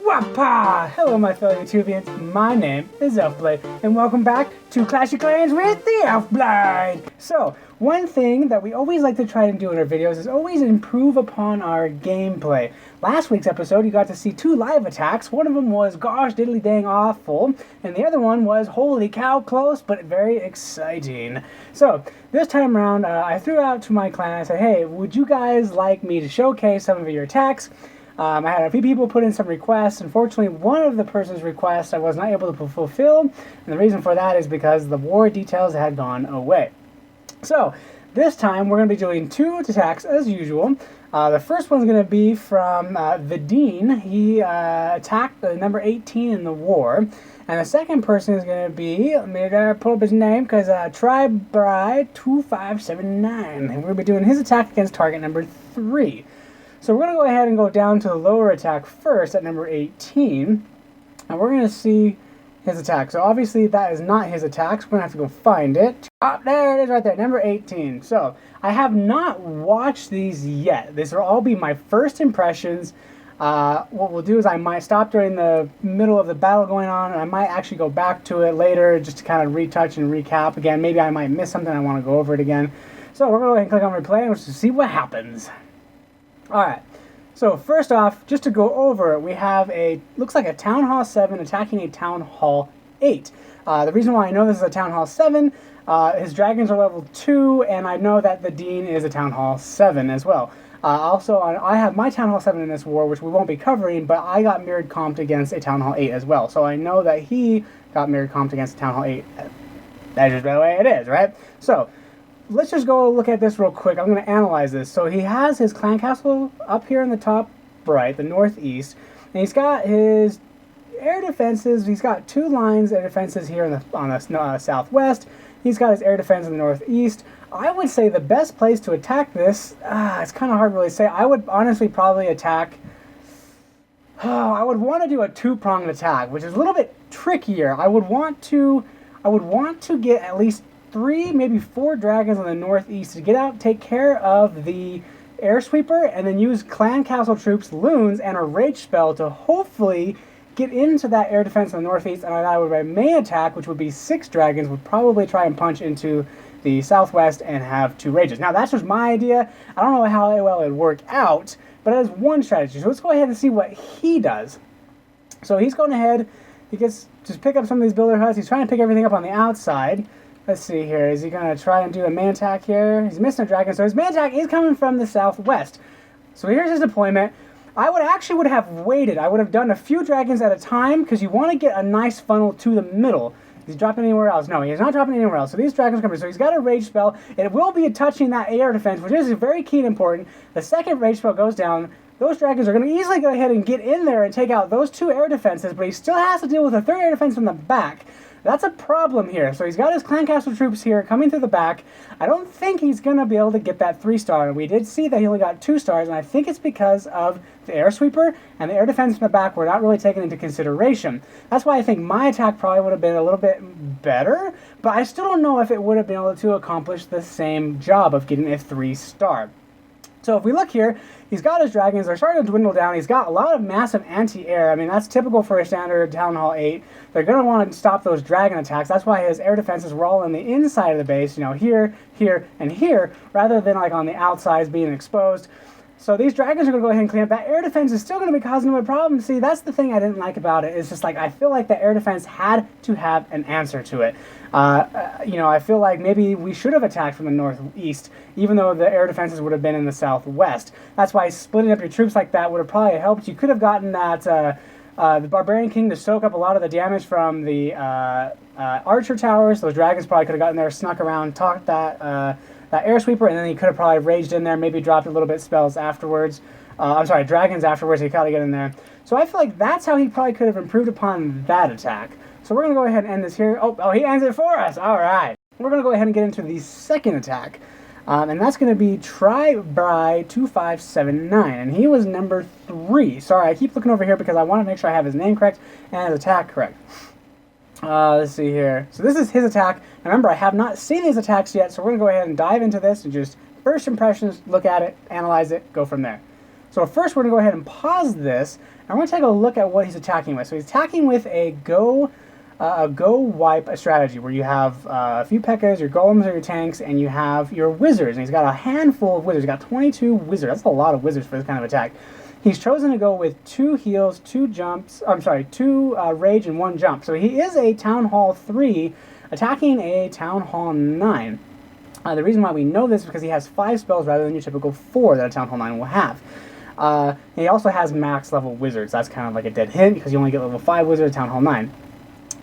Wappa! Hello my fellow YouTubians, my name is Elfblade, and welcome back to Clash of Clans with the Elfblade! So, one thing that we always like to try and do in our videos is always improve upon our gameplay. Last week's episode, you got to see two live attacks. One of them was gosh diddly dang awful, and the other one was holy cow close, but very exciting. So, this time around, I threw out to my clan, I said, hey, would you guys like me to showcase some of your attacks? I had a few people put in some requests. Unfortunately, one of the person's requests I was not able to fulfill, and the reason for that is because the war details had gone away. So, this time we're going to be doing two attacks as usual. The first one's going to be from the Dean. He attacked the number 18 in the war. And the second person is going to be, let me pull up his name, because Tribe Bride 2579. And we're going to be doing his attack against target number 3. So we're going to go ahead and go down to the lower attack first at number 18. And we're going to see his attack. So obviously that is not his attack, so we're going to have to go find it. Oh, there it is right there, number 18. So I have not watched these yet. These will all be my first impressions. What we'll do is I might stop during the middle of the battle going on, and I might actually go back to it later just to kind of retouch and recap again. Maybe I might miss something, I want to go over it again. So we're going to go ahead and click on replay and we'll see what happens. Alright, so first off, just to go over it, we have looks like a Town Hall 7 attacking a Town Hall 8. The reason why I know this is a Town Hall 7, his dragons are level 2, and I know that the Dean is a Town Hall 7 as well. Also, I have my Town Hall 7 in this war, which we won't be covering, but I got mirrored comped against a Town Hall 8 as well. So I know that he got mirrored comped against a Town Hall 8. That's just the way it is, right? So, let's just go look at this real quick. I'm going to analyze this. So he has his clan castle up here in the top right, the northeast, and he's got his air defenses. He's got two lines of defenses here on the southwest. He's got his air defense in the northeast. I would say the best place to attack this, it's kind of hard to really say. I would honestly probably attack, I would want to do a two-pronged attack, which is a little bit trickier. I would want to get at least 3, maybe 4 dragons on the northeast to get out, take care of the air sweeper, and then use clan castle troops, loons, and a rage spell to hopefully get into that air defense in the northeast. And that would be my main attack, which would be 6 dragons, would probably try and punch into the southwest and have 2 rages. Now that's just my idea. I don't know how well it would work out, but that is one strategy. So let's go ahead and see what he does. So he's going ahead, he gets just pick up some of these builder huts. He's trying to pick everything up on the outside. Let's see here. Is he going to try and do a main attack here? He's missing a dragon, so his main attack is coming from the southwest. So here's his deployment. I would have waited. I would have done a few dragons at a time because you want to get a nice funnel to the middle. Is he dropping anywhere else? No, he's not dropping anywhere else. So these dragons are coming. So he's got a rage spell. It will be touching that air defense, which is very key and important. The second rage spell goes down. Those dragons are going to easily go ahead and get in there and take out those 2 air defenses, but he still has to deal with a 3rd air defense from the back. That's a problem here. So he's got his clan castle troops here coming through the back. I don't think he's going to be able to get that 3-star. We did see that he only got 2 stars, and I think it's because of the air sweeper and the air defense in the back were not really taken into consideration. That's why I think my attack probably would have been a little bit better, but I still don't know if it would have been able to accomplish the same job of getting a 3-star. So if we look here, he's got his dragons, they're starting to dwindle down. He's got a lot of massive anti-air. I mean, that's typical for a standard Town Hall 8. They're going to want to stop those dragon attacks. That's why his air defenses were all on the inside of the base, you know, here, here, and here, rather than like on the outsides being exposed. So these dragons are going to go ahead and clean up. That air defense is still going to be causing him a problem. See, that's the thing I didn't like about it. It's just like, I feel like the air defense had to have an answer to it. You know, I feel like maybe we should have attacked from the northeast, even though the air defenses would have been in the southwest. That's why splitting up your troops like that would have probably helped. You could have gotten that, the Barbarian King to soak up a lot of the damage from the archer towers. Those dragons probably could have gotten there, snuck around, talked that air sweeper, and then he could have probably raged in there, maybe dropped a little bit spells afterwards. I'm sorry, dragons afterwards, he gotta get in there. So I feel like that's how he probably could have improved upon that attack. So we're going to go ahead and end this here. Oh, he ends it for us. All right. We're going to go ahead and get into the second attack. And that's going to be Tribe Bride 2579. And he was number 3. Sorry, I keep looking over here because I want to make sure I have his name correct and his attack correct. Let's see here. So this is his attack. And remember, I have not seen his attacks yet, so we're going to go ahead and dive into this and just first impressions, look at it, analyze it, go from there. So first we're going to go ahead and pause this, and we're going to take a look at what he's attacking with. So he's attacking with a go wipe strategy, where you have a few P.E.K.K.A.s, your golems or your tanks, and you have your wizards. And he's got a handful of wizards. He's got 22 wizards. That's a lot of wizards for this kind of attack. He's chosen to go with 2 heals, 2 jumps, 2 rage, and 1 jump. So he is a Town Hall 3 attacking a Town Hall 9. The reason why we know this is because he has 5 spells rather than your typical 4 that a Town Hall 9 will have. He also has max level wizards. That's kind of like a dead hint because you only get level 5 wizard at Town Hall 9.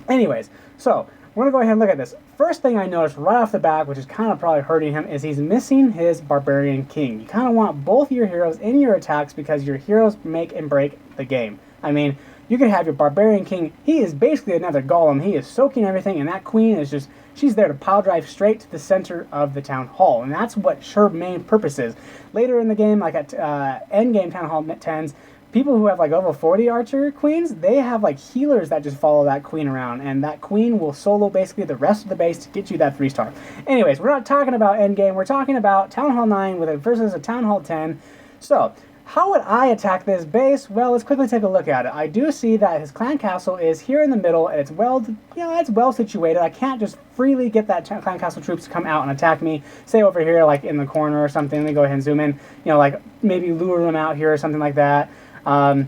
Anyways, so we're going to go ahead and look at this. First thing I noticed right off the bat, which is kind of probably hurting him, is he's missing his Barbarian King. You kind of want both your heroes in your attacks because your heroes make and break the game. I mean, you could have your Barbarian King. He is basically another golem. He is soaking everything, and that queen is just, she's there to pile drive straight to the center of the Town Hall, and that's what her main purpose is. Later in the game, like at endgame Town Hall 10s, people who have like level 40 archer queens, they have like healers that just follow that queen around, and that queen will solo basically the rest of the base to get you that 3-star. Anyways, we're not talking about endgame, we're talking about Town Hall 9 versus a Town Hall 10. So, how would I attack this base? Well, let's quickly take a look at it. I do see that his clan castle is here in the middle, and it's well situated. I can't just freely get that clan castle troops to come out and attack me, say over here like in the corner or something. Let me go ahead and zoom in, like maybe lure them out here or something like that. The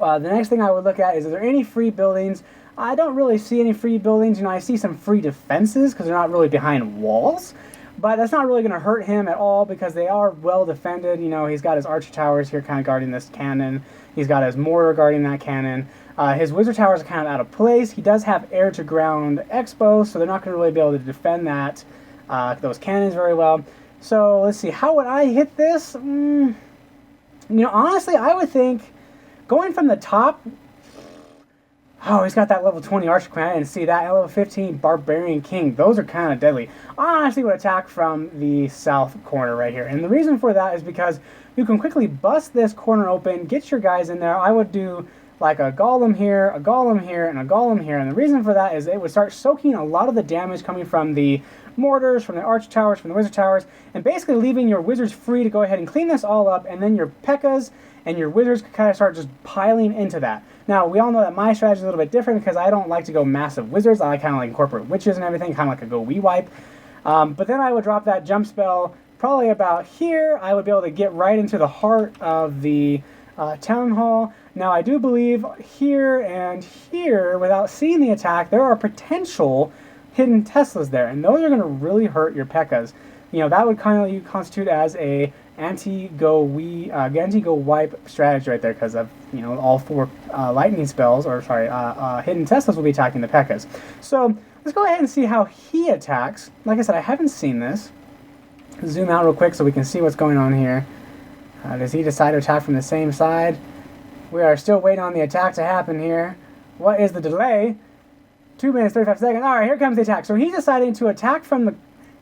next thing I would look at is there any free buildings? I don't really see any free buildings. I see some free defenses because they're not really behind walls, but that's not really going to hurt him at all because they are well defended. He's got his archer towers here kind of guarding this cannon. He's got his mortar guarding that cannon. His wizard towers are kind of out of place. He does have air to ground expo, so they're not going to really be able to defend that those cannons very well. So let's see, how would I hit this? Honestly, I would think going from the top. Oh, he's got that level 20 Archer Queen. I didn't see that. Level 15 Barbarian King. Those are kind of deadly. I honestly would attack from the south corner right here. And the reason for that is because you can quickly bust this corner open, get your guys in there. I would do like a golem here, a golem here, and a golem here. And the reason for that is it would start soaking a lot of the damage coming from the mortars, from the archer towers, from the wizard towers, and basically leaving your wizards free to go ahead and clean this all up, and then your P.E.K.K.A.s and your wizards can kind of start just piling into that. Now, we all know that my strategy is a little bit different because I don't like to go massive wizards. I kind of like incorporate witches and everything, kind of like a go we wipe. But then I would drop that jump spell probably about here. I would be able to get right into the heart of the town hall. Now, I do believe here and here, without seeing the attack, there are potential hidden Teslas there, and those are going to really hurt your P.E.K.K.A.s. That would kind of constitute as a anti-go wipe strategy right there, because of all 4 lightning spells, or sorry, hidden Teslas will be attacking the P.E.K.K.A.s. So let's go ahead and see how he attacks. Like I said, I haven't seen this. Zoom out real quick so we can see what's going on here. Does he decide to attack from the same side? We are still waiting on the attack to happen here. What is the delay? 2 minutes, 35 seconds. All right, here comes the attack. So he's deciding to attack from the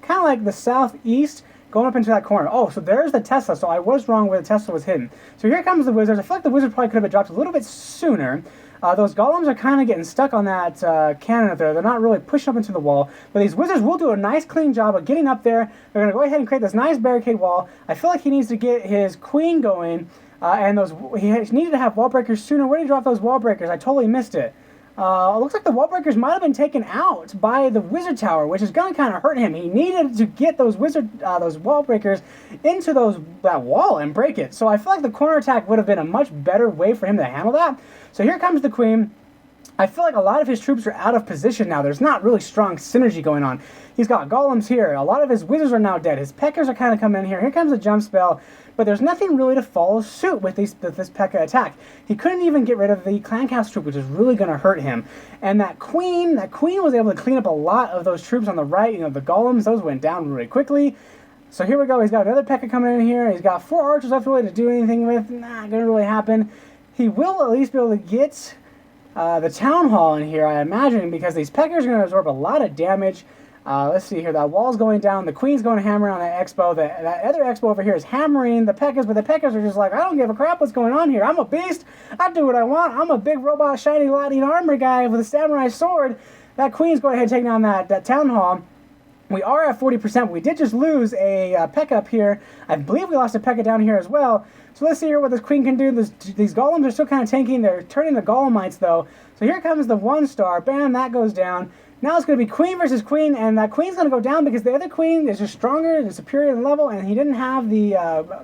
kind of like the southeast, going up into that corner. Oh, so there's the Tesla. So I was wrong where the Tesla was hidden. So here comes the wizards. I feel like the wizard probably could have been dropped a little bit sooner. Those golems are kind of getting stuck on that cannon up there. They're not really pushing up into the wall. But these wizards will do a nice clean job of getting up there. They're going to go ahead and create this nice barricade wall. I feel like he needs to get his queen going. And he needed to have wall breakers sooner. Where did he drop those wall breakers? I totally missed it. It looks like the wall breakers might have been taken out by the wizard tower, which is going to kind of hurt him. He needed to get those wall breakers into that wall and break it. So I feel like the corner attack would have been a much better way for him to handle that. So here comes the queen. I feel like a lot of his troops are out of position now. There's not really strong synergy going on. He's got golems here. A lot of his wizards are now dead. His P.E.K.K.A.s are kind of coming in here. Here comes a jump spell. But there's nothing really to follow suit with this P.E.K.K.A. attack. He couldn't even get rid of the clan castle troop, which is really going to hurt him. And that queen was able to clean up a lot of those troops on the right. The golems, those went down really quickly. So here we go. He's got another P.E.K.K.A. coming in here. He's got 4 archers left really to do anything with. Not going to really happen. He will at least be able to get the town hall in here, I imagine, because these P.E.K.K.A.s are going to absorb a lot of damage. Let's see here. That wall's going down. The queen's going to hammer on that expo. That other expo over here is hammering the P.E.K.K.A.s, but the P.E.K.K.A.s are just like, I don't give a crap what's going on here. I'm a beast. I do what I want. I'm a big robot, shiny, lightning armor guy with a samurai sword. That queen's going ahead and take down that town hall. We are at 40%. We did just lose a P.E.K.K.A up here. I believe we lost a P.E.K.K.A down here as well. So let's see here what this queen can do. These golems are still kind of tanking. They're turning to golemites though. So here comes the 1-star. Bam, that goes down. Now it's going to be queen versus queen, and that queen's going to go down because the other queen is just stronger and superior in level, and he didn't have the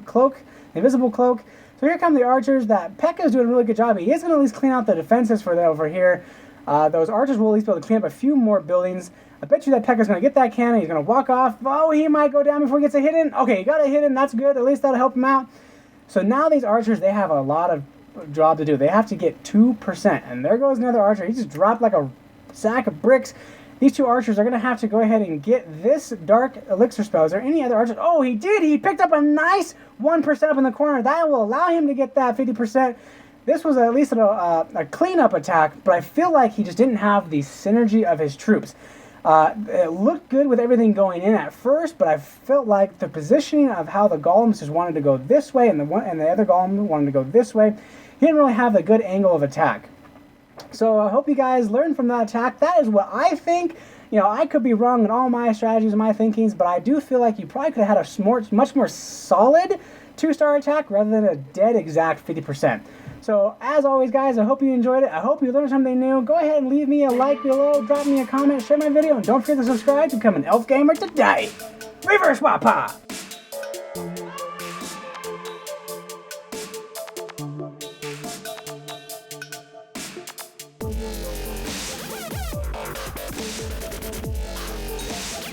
cloak, the invisible cloak. So here come the archers. That P.E.K.K.A is doing a really good job. He is going to at least clean out the defenses for them over here. Those archers will at least be able to clean up a few more buildings. I bet you that P.E.K.K.A is going to get that cannon. He's going to walk off. Oh, he might go down before he gets a hit in. Okay, he got a hit in. That's good. At least that'll help him out. So now these archers, they have a lot of job to do. They have to get 2%. And there goes another archer. He just dropped like a sack of bricks. These two archers are going to have to go ahead and get this dark elixir spell. Is there any other archers? Oh, he did. He picked up a nice 1% up in the corner. That will allow him to get that 50%. This was at least a cleanup attack, but I feel like he just didn't have the synergy of his troops. It looked good with everything going in at first, but I felt like the positioning of how the golems just wanted to go this way and the other golem wanted to go this way. He didn't really have a good angle of attack. So I hope you guys learned from that attack. That is what I think. You know, I could be wrong in all my strategies and my thinkings, but I do feel like you probably could have had a much more solid 2-star attack rather than a dead exact 50%. So, as always, guys, I hope you enjoyed it. I hope you learned something new. Go ahead and leave me a like below, drop me a comment, share my video, and don't forget to subscribe to become an elf gamer today. Reverse Wappa!